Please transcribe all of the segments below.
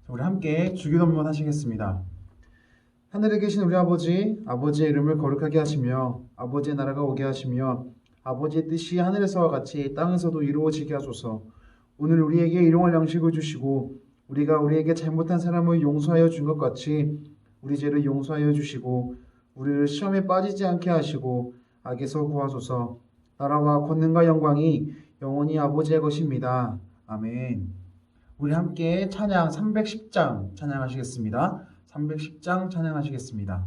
우리 함께 주기도문 하시겠습니다. 하늘에 계신 우리 아버지, 아버지의 이름을 거룩하게 하시며 아버지의 나라가 오게 하시며 아버지의 뜻이 하늘에서와 같이 땅에서도 이루어지게 하소서. 오늘 우리에게 일용할 양식을 주시고 우리가 우리에게 잘못한 사람을 용서하여 준 것 같이 우리 죄를 용서하여 주시고 우리를 시험에 빠지지 않게 하시고 악에서 구하소서. 나라와 권능과 영광이 영원히 아버지의 것입니다. 아멘. 우리 함께 찬양 310장 찬양하시겠습니다. 310장 찬양하시겠습니다.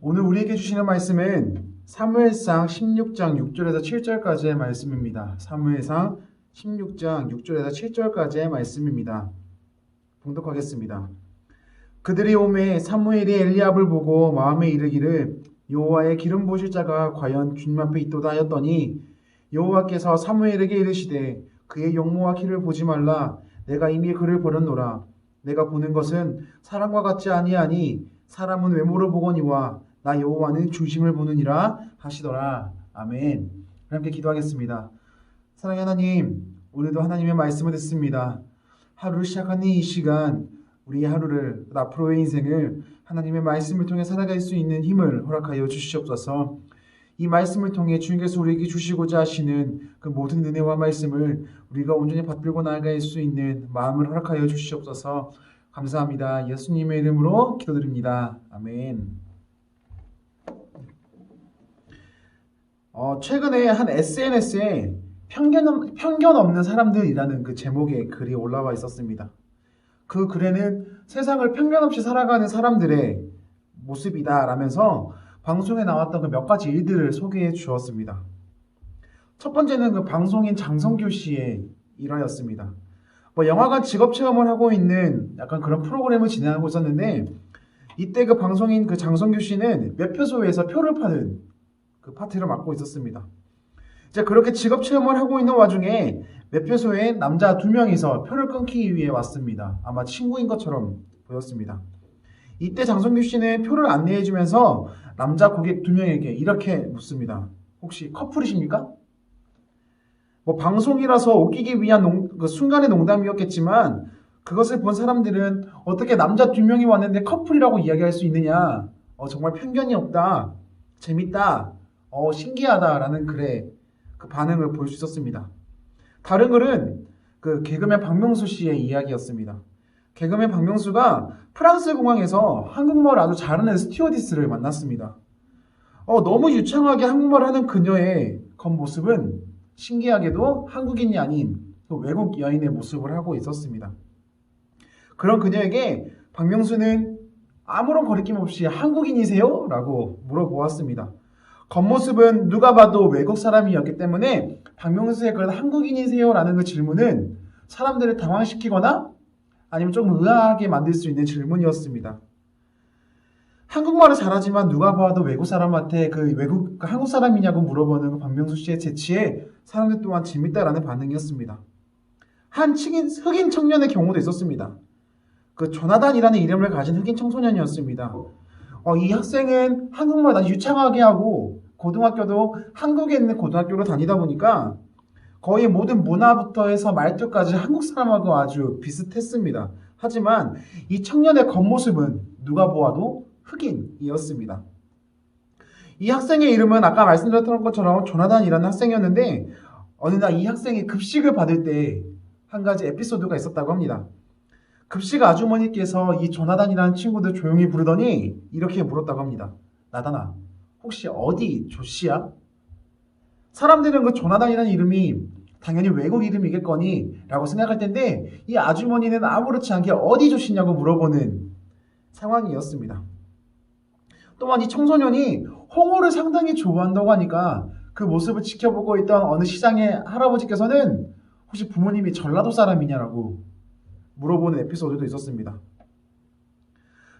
오늘 우리에게 주시는 말씀은 사무엘상 16장 6절에서 7절까지의 말씀입니다. 사무엘상 16장 6절에서 7절까지의 말씀입니다. 봉독하겠습니다. 그들이 오매 사무엘이 엘리압을 보고 마음에 이르기를 여호와의 기름 부으실 자가 과연 주님 앞에 있도다 하였더니 여호와께서 사무엘에게 이르시되 그의 용모와 키를 보지 말라. 내가 이미 그를 버렸노라. 내가 보는 것은 사람과 같지 아니하니 사람은 외모로 보거니와 나 여호와는 중심을 보느니라 하시더라. 아멘. 함께 기도하겠습니다. 사랑의 하나님, 오늘도 하나님의 말씀을 듣습니다. 하루를 시작하는 이 시간, 우리의 하루를, 앞으로의 인생을 하나님의 말씀을 통해 살아갈 수 있는 힘을 허락하여 주시옵소서. 이 말씀을 통해 주님께서 우리에게 주시고자 하시는 그 모든 은혜와 말씀을 우리가 온전히 받들고 나아갈 수 있는 마음을 허락하여 주시옵소서. 감사합니다. 예수님의 이름으로 기도드립니다. 아멘. 최근에 한 SNS에 편견 없는 사람들이라는 그 제목의 글이 올라와 있었습니다. 그 글에는 세상을 편견 없이 살아가는 사람들의 모습이다라면서 방송에 나왔던 그 몇 가지 일들을 소개해 주었습니다. 첫 번째는 그 방송인 장성규 씨의 일화였습니다. 영화관 직업 체험을 하고 있는 약간 그런 프로그램을 진행하고 있었는데 이때 그 방송인 그 장성규 씨는 매표소에서 표를 파는 그 파트를 맡고 있었습니다. 이제 그렇게 직업 체험을 하고 있는 와중에 매표소에 남자 2명이서 표를 끊기 위해 왔습니다. 아마 친구인 것처럼 보였습니다. 이때 장성규 씨는 표를 안내해주면서 남자 고객 2명에게 이렇게 묻습니다. 혹시 커플이십니까? 방송이라서 웃기기 위한 그 순간의 농담이었겠지만 그것을 본 사람들은 어떻게 남자 2명이 왔는데 커플이라고 이야기할 수 있느냐, 정말 편견이 없다, 재밌다, 신기하다라는 글에 그 반응을 볼 수 있었습니다. 다른 글은 그 개그맨 박명수 씨의 이야기였습니다. 개그맨 박명수가 프랑스 공항에서 한국말을 아주 잘하는 스튜어디스를 만났습니다. 너무 유창하게 한국말을 하는 그녀의 겉모습은 신기하게도 한국인이 아닌 외국 여인의 모습을 하고 있었습니다. 그런 그녀에게 박명수는 아무런 거리낌 없이 한국인이세요? 라고 물어보았습니다. 겉모습은 누가 봐도 외국 사람이었기 때문에 박명수의 그런 한국인이세요? 라는 그 질문은 사람들을 당황시키거나 아니면 조금 의아하게 만들 수 있는 질문이었습니다. 한국말을 잘하지만 누가 봐도 외국 사람한테 한국 사람이냐고 물어보는 그 박명수 씨의 재치에 사람들 또한 재밌다라는 반응이었습니다. 한 흑인 청년의 경우도 있었습니다. 그 조나단이라는 이름을 가진 흑인 청소년이었습니다. 이 학생은 한국말 아주 유창하게 하고 고등학교도 한국에 있는 고등학교로 다니다 보니까 거의 모든 문화부터 해서 말투까지 한국 사람하고 아주 비슷했습니다. 하지만 이 청년의 겉모습은 누가 보아도 흑인이었습니다. 이 학생의 이름은 아까 말씀드렸던 것처럼 조나단이라는 학생이었는데 어느 날 이 학생이 급식을 받을 때 한 가지 에피소드가 있었다고 합니다. 급식 아주머니께서 이 조나단이라는 친구들 조용히 부르더니 이렇게 물었다고 합니다. 나단아, 혹시 어디 조씨야? 사람들은 그 조나단이라는 이름이 당연히 외국 이름이겠거니 라고 생각할 텐데 이 아주머니는 아무렇지 않게 어디 조씨냐고 물어보는 상황이었습니다. 또한 이 청소년이 홍어를 상당히 좋아한다고 하니까 그 모습을 지켜보고 있던 어느 시장의 할아버지께서는 혹시 부모님이 전라도 사람이냐라고 물어보는 에피소드도 있었습니다.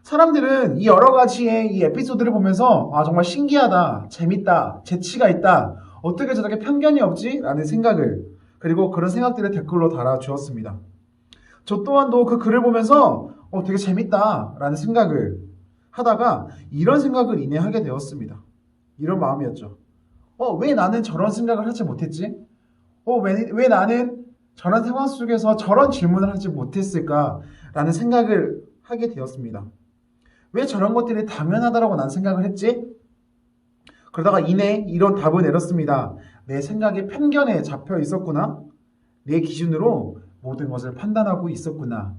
사람들은 이 여러 가지의 이 에피소드를 보면서 정말 신기하다, 재밌다, 재치가 있다, 어떻게 저렇게 편견이 없지? 라는 생각을, 그리고 그런 생각들을 댓글로 달아주었습니다. 저 또한도 그 글을 보면서 되게 재밌다 라는 생각을 하다가 이런 생각을 이내 하게 되었습니다. 이런 마음이었죠. 왜 나는 저런 생각을 하지 못했지? 왜 나는 저런 상황 속에서 저런 질문을 하지 못했을까라는 생각을 하게 되었습니다. 왜 저런 것들이 당연하다라고 난 생각을 했지? 그러다가 이내 이런 답을 내렸습니다. 내 생각에 편견에 잡혀 있었구나. 내 기준으로 모든 것을 판단하고 있었구나.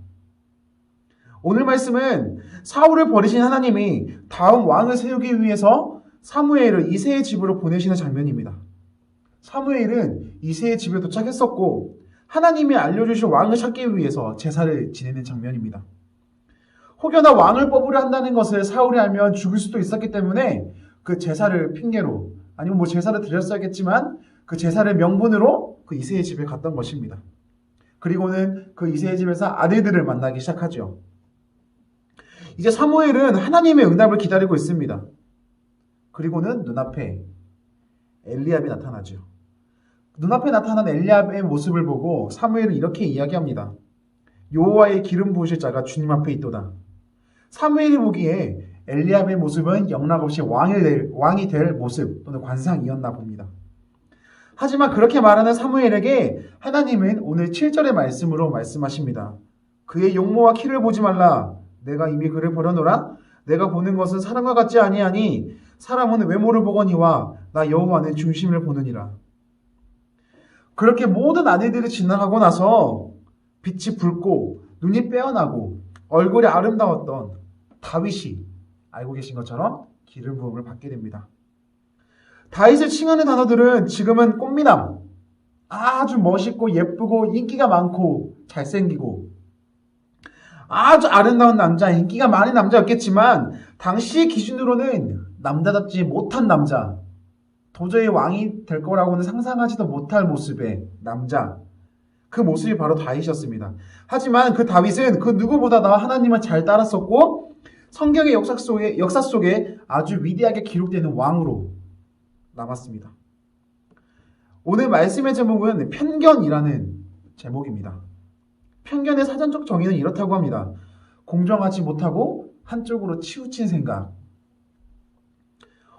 오늘 말씀은 사울을 버리신 하나님이 다음 왕을 세우기 위해서 사무엘을 이새의 집으로 보내시는 장면입니다. 사무엘은 이새의 집에 도착했었고 하나님이 알려주신 왕을 찾기 위해서 제사를 지내는 장면입니다. 혹여나 왕을 뽑으려 한다는 것을 사울이 알면 죽을 수도 있었기 때문에 그 제사를 핑계로 아니면 제사를 드렸어야겠지만 그 제사를 명분으로 그 이새의 집에 갔던 것입니다. 그리고는 그 이새의 집에서 아들들을 만나기 시작하죠. 이제 사무엘은 하나님의 응답을 기다리고 있습니다. 그리고는 눈앞에 엘리압이 나타나죠. 눈앞에 나타난 엘리압의 모습을 보고 사무엘은 이렇게 이야기합니다. 여호와의 기름 부으실 자가 주님 앞에 있도다. 사무엘이 보기에 엘리압의 모습은 영락없이 왕이 될 모습 또는 관상이었나 봅니다. 하지만 그렇게 말하는 사무엘에게 하나님은 오늘 7절의 말씀으로 말씀하십니다. 그의 용모와 키를 보지 말라. 내가 이미 그를 버려놓으라. 내가 보는 것은 사람과 같지 아니하니 사람은 외모를 보거니와 나 여호와는 중심을 보느니라. 그렇게 모든 아내들이 지나가고 나서 빛이 붉고 눈이 빼어나고 얼굴이 아름다웠던 다윗이 알고 계신 것처럼 기름 부음을 받게 됩니다. 다윗을 칭하는 단어들은 지금은 꽃미남, 아주 멋있고 예쁘고 인기가 많고 잘생기고 아주 아름다운 남자, 인기가 많은 남자였겠지만 당시 기준으로는 남자답지 못한 남자, 도저히 왕이 될 거라고는 상상하지도 못할 모습의 남자, 그 모습이 바로 다윗이었습니다. 하지만 그 다윗은 그 누구보다 나 하나님을 잘 따랐었고 성경의 역사 속에 아주 위대하게 기록되는 왕으로 남았습니다. 오늘 말씀의 제목은 편견이라는 제목입니다. 편견의 사전적 정의는 이렇다고 합니다. 공정하지 못하고 한쪽으로 치우친 생각.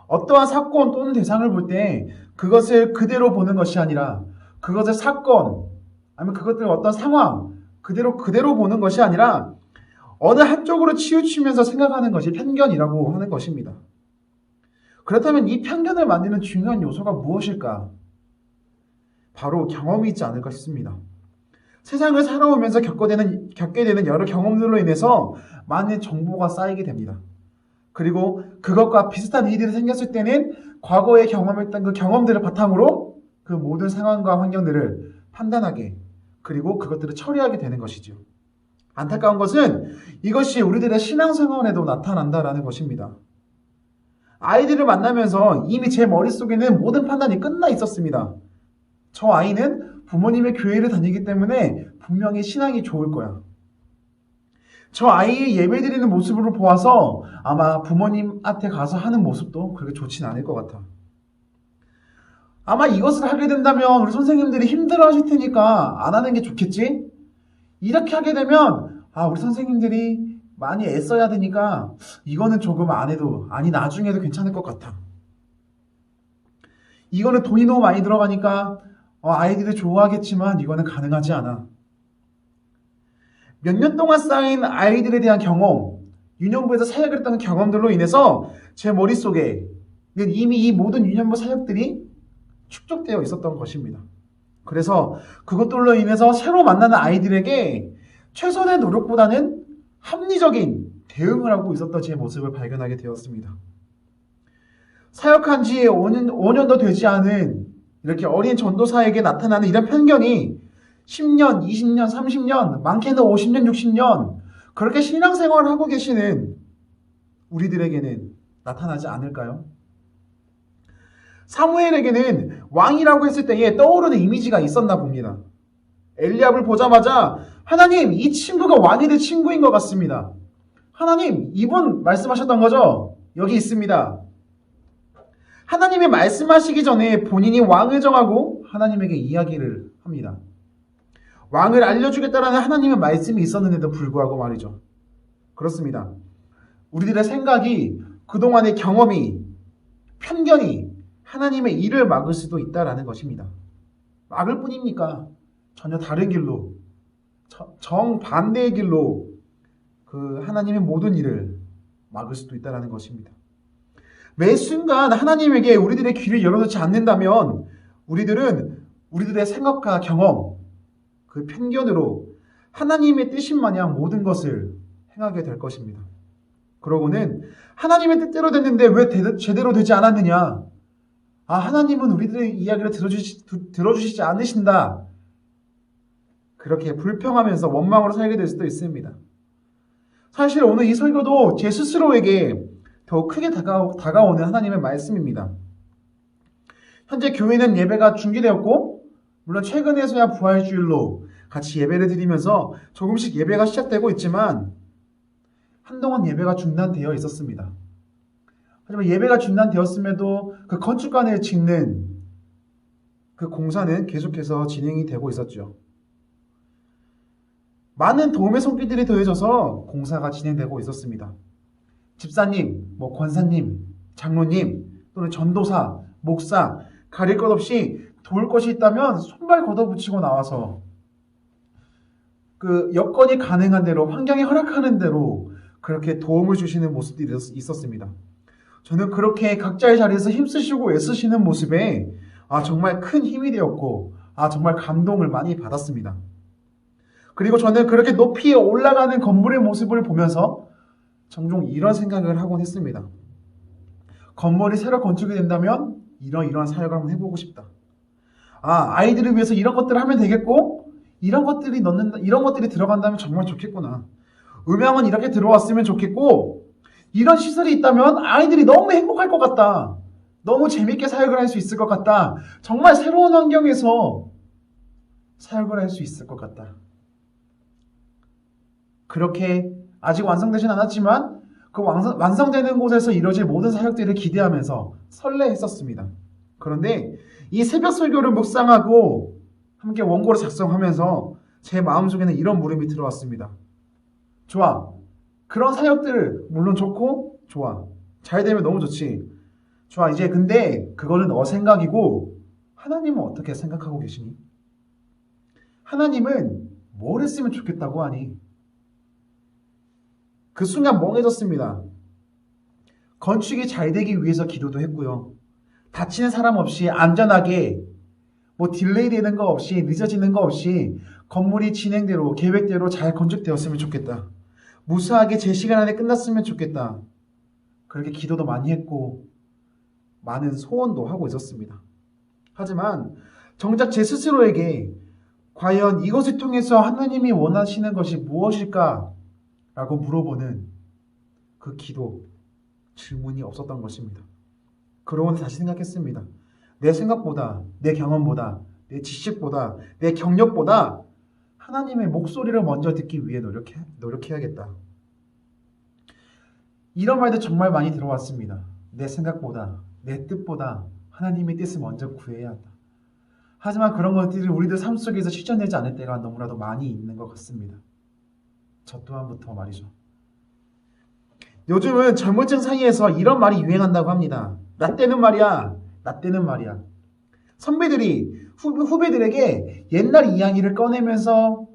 어떠한 사건 또는 대상을 볼 때 그것을 그대로 보는 것이 아니라 그것을 사건 아니면 그것들 어떤 상황 그대로 보는 것이 아니라 어느 한쪽으로 치우치면서 생각하는 것이 편견이라고 하는 것입니다. 그렇다면 이 편견을 만드는 중요한 요소가 무엇일까? 바로 경험이 있지 않을까 싶습니다. 세상을 살아오면서 겪게 되는 여러 경험들로 인해서 많은 정보가 쌓이게 됩니다. 그리고 그것과 비슷한 일이 생겼을 때는 과거에 경험했던 그 경험들을 바탕으로 그 모든 상황과 환경들을 판단하게 그리고 그것들을 처리하게 되는 것이죠. 안타까운 것은 이것이 우리들의 신앙생활에도 나타난다라는 것입니다. 아이들을 만나면서 이미 제 머릿속에는 모든 판단이 끝나 있었습니다. 저 아이는 부모님의 교회를 다니기 때문에 분명히 신앙이 좋을 거야. 저 아이의 예배드리는 모습으로 보아서 아마 부모님한테 가서 하는 모습도 그렇게 좋진 않을 것 같아. 아마 이것을 하게 된다면 우리 선생님들이 힘들어 하실 테니까 안 하는 게 좋겠지? 이렇게 하게 되면 우리 선생님들이 많이 애써야 되니까 이거는 조금 안 해도 나중에도 괜찮을 것 같아. 이거는 돈이 너무 많이 들어가니까 아이들이 좋아하겠지만 이거는 가능하지 않아. 몇 년 동안 쌓인 아이들에 대한 경험, 유년부에서 사역을 했던 경험들로 인해서 제 머릿속에 이미 이 모든 유년부 사역들이 축적되어 있었던 것입니다. 그래서 그것들로 인해서 새로 만나는 아이들에게 최선의 노력보다는 합리적인 대응을 하고 있었던 제 모습을 발견하게 되었습니다. 사역한 지 5년도 되지 않은 이렇게 어린 전도사에게 나타나는 이런 편견이 10년, 20년, 30년, 많게는 50년, 60년 그렇게 신앙생활을 하고 계시는 우리들에게는 나타나지 않을까요? 사무엘에게는 왕이라고 했을 때에 떠오르는 이미지가 있었나 봅니다. 엘리압을 보자마자 하나님, 이 친구가 왕이 될 친구인 것 같습니다. 하나님, 이분 말씀하셨던 거죠? 여기 있습니다. 하나님이 말씀하시기 전에 본인이 왕을 정하고 하나님에게 이야기를 합니다. 왕을 알려주겠다라는 하나님의 말씀이 있었는데도 불구하고 말이죠. 그렇습니다. 우리들의 생각이 그동안의 경험이 편견이 하나님의 일을 막을 수도 있다라는 것입니다. 막을 뿐입니까? 전혀 다른 길로 정반대의 길로 그 하나님의 모든 일을 막을 수도 있다라는 것입니다. 매 순간 하나님에게 우리들의 귀를 열어놓지 않는다면 우리들은 우리들의 생각과 경험, 그 편견으로 하나님의 뜻인 마냥 모든 것을 행하게 될 것입니다. 그러고는 하나님의 뜻대로 됐는데 왜 제대로 되지 않았느냐? 하나님은 우리들의 이야기를 들어주시지 않으신다. 그렇게 불평하면서 원망으로 살게 될 수도 있습니다. 사실 오늘 이 설교도 제 스스로에게 더욱 크게 다가오는 하나님의 말씀입니다. 현재 교회는 예배가 중지되었고 물론 최근에서야 부활주일로 같이 예배를 드리면서 조금씩 예배가 시작되고 있지만 한동안 예배가 중단되어 있었습니다. 하지만 예배가 중단되었음에도 그 건축관을 짓는 그 공사는 계속해서 진행이 되고 있었죠. 많은 도움의 손길들이 더해져서 공사가 진행되고 있었습니다. 집사님, 권사님, 장로님, 또는 전도사, 목사, 가릴 것 없이 도울 것이 있다면 손발 걷어붙이고 나와서 그 여건이 가능한 대로, 환경이 허락하는 대로 그렇게 도움을 주시는 모습들이 있었습니다. 저는 그렇게 각자의 자리에서 힘쓰시고 애쓰시는 모습에 정말 큰 힘이 되었고 정말 감동을 많이 받았습니다. 그리고 저는 그렇게 높이 올라가는 건물의 모습을 보면서 종종 이런 생각을 하곤 했습니다. 건물이 새로 건축이 된다면 이러한 사역을 한번 해보고 싶다. 아이들을 위해서 이런 것들을 하면 되겠고, 이런 것들이 들어간다면 정말 좋겠구나. 음향은 이렇게 들어왔으면 좋겠고, 이런 시설이 있다면 아이들이 너무 행복할 것 같다. 너무 재밌게 사역을 할 수 있을 것 같다. 정말 새로운 환경에서 사역을 할 수 있을 것 같다. 그렇게 아직 완성되진 않았지만 그 완성되는 곳에서 이루어질 모든 사역들을 기대하면서 설레했었습니다. 그런데 이 새벽 설교를 묵상하고 함께 원고를 작성하면서 제 마음속에는 이런 물음이 들어왔습니다. 좋아. 그런 사역들 물론 좋고 좋아. 잘 되면 너무 좋지. 좋아. 이제 근데 그거는 너 생각이고 하나님은 어떻게 생각하고 계시니? 하나님은 뭘 했으면 좋겠다고 하니? 그 순간 멍해졌습니다. 건축이 잘 되기 위해서 기도도 했고요. 다치는 사람 없이 안전하게 딜레이 되는 거 없이 늦어지는 거 없이 건물이 진행대로 계획대로 잘 건축되었으면 좋겠다. 무사하게 제 시간 안에 끝났으면 좋겠다. 그렇게 기도도 많이 했고 많은 소원도 하고 있었습니다. 하지만 정작 제 스스로에게 과연 이것을 통해서 하나님이 원하시는 것이 무엇일까? 라고 물어보는 그 기도, 질문이 없었던 것입니다. 그러고 다시 생각했습니다. 내 생각보다, 내 경험보다, 내 지식보다, 내 경력보다 하나님의 목소리를 먼저 듣기 위해 노력해야겠다. 이런 말도 정말 많이 들어왔습니다. 내 생각보다, 내 뜻보다 하나님의 뜻을 먼저 구해야 한다. 하지만 그런 것들이 우리들 삶 속에서 실천되지 않을 때가 너무나도 많이 있는 것 같습니다. 저 또한부터 말이죠. 요즘은 젊은 층 사이에서 이런 말이 유행한다고 합니다. 나 때는 말이야. 나 때는 말이야. 선배들이 후배들에게 옛날 이야기를 꺼내면서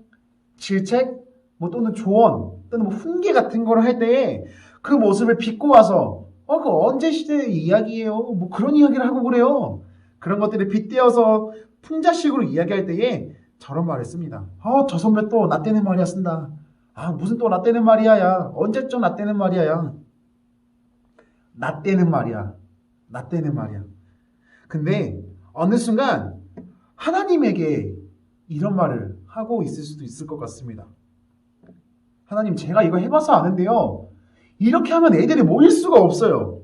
질책 또는 조언 또는 훈계 같은 걸 할 때에 그 모습을 비꼬 와서 그 언제 시대의 이야기예요. 그런 이야기를 하고 그래요. 그런 것들을 빗대어서 풍자식으로 이야기할 때에 저런 말을 씁니다. 저 선배 또 나 때는 말이야 쓴다. 무슨 또 나 때는 말이야 야. 언제쯤 나 때는 말이야 야. 나 때는 말이야. 나 때는 말이야. 근데 어느 순간 하나님에게 이런 말을 하고 있을 수도 있을 것 같습니다. 하나님, 제가 이거 해봐서 아는데요. 이렇게 하면 애들이 모일 수가 없어요.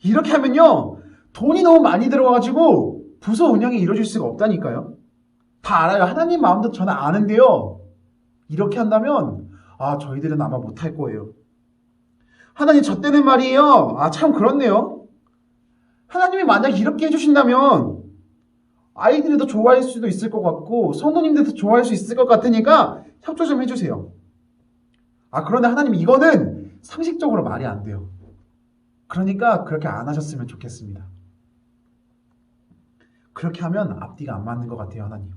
이렇게 하면요. 돈이 너무 많이 들어가가지고 부서 운영이 이루어질 수가 없다니까요. 다 알아요. 하나님 마음도 저는 아는데요. 이렇게 한다면 저희들은 아마 못할 거예요. 하나님, 저 때는 말이에요. 참 그렇네요. 하나님이 만약 이렇게 해주신다면 아이들이 더 좋아할 수도 있을 것 같고 성도님들도 좋아할 수 있을 것 같으니까 협조 좀 해주세요. 그런데 하나님, 이거는 상식적으로 말이 안 돼요. 그러니까 그렇게 안 하셨으면 좋겠습니다. 그렇게 하면 앞뒤가 안 맞는 것 같아요, 하나님.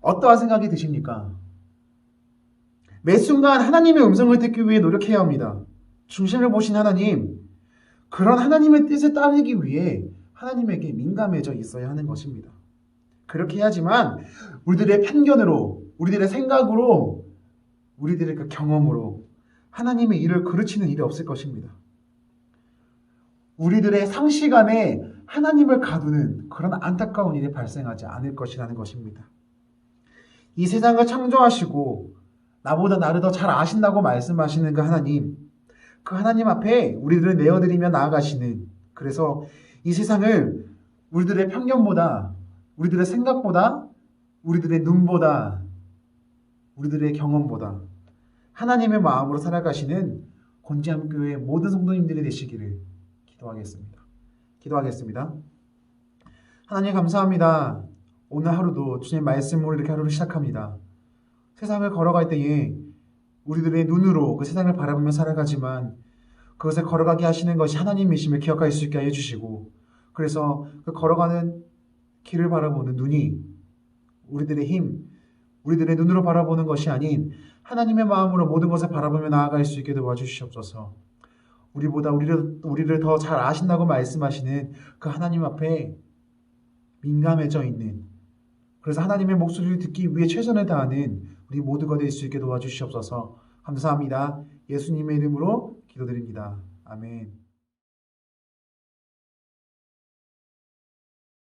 어떠한 생각이 드십니까? 매 순간 하나님의 음성을 듣기 위해 노력해야 합니다. 중심을 보신 하나님, 그런 하나님의 뜻에 따르기 위해 하나님에게 민감해져 있어야 하는 것입니다. 그렇게 해야지만 우리들의 편견으로, 우리들의 생각으로, 우리들의 그 경험으로 하나님의 일을 그르치는 일이 없을 것입니다. 우리들의 상식 안에 하나님을 가두는 그런 안타까운 일이 발생하지 않을 것이라는 것입니다. 이 세상을 창조하시고 나보다 나를 더 잘 아신다고 말씀하시는 그 하나님 앞에 우리들을 내어드리며 나아가시는, 그래서 이 세상을 우리들의 편견보다, 우리들의 생각보다, 우리들의 눈보다, 우리들의 경험보다 하나님의 마음으로 살아가시는 곤지암교회 모든 성도님들이 되시기를 기도하겠습니다. 하나님, 감사합니다. 오늘 하루도 주님 말씀으로 이렇게 하루를 시작합니다. 세상을 걸어갈 때에 우리들의 눈으로 그 세상을 바라보며 살아가지만 그것을 걸어가게 하시는 것이 하나님이심을 기억할 수 있게 해주시고, 그래서 그 걸어가는 길을 바라보는 눈이 우리들의 힘, 우리들의 눈으로 바라보는 것이 아닌 하나님의 마음으로 모든 것을 바라보며 나아갈 수 있게 도와주시옵소서. 우리보다 우리를 더 잘 아신다고 말씀하시는 그 하나님 앞에 민감해져 있는, 그래서 하나님의 목소리를 듣기 위해 최선을 다하는 우리 모두가 될 수 있게 도와주시옵소서. 감사합니다. 예수님의 이름으로 기도드립니다. 아멘.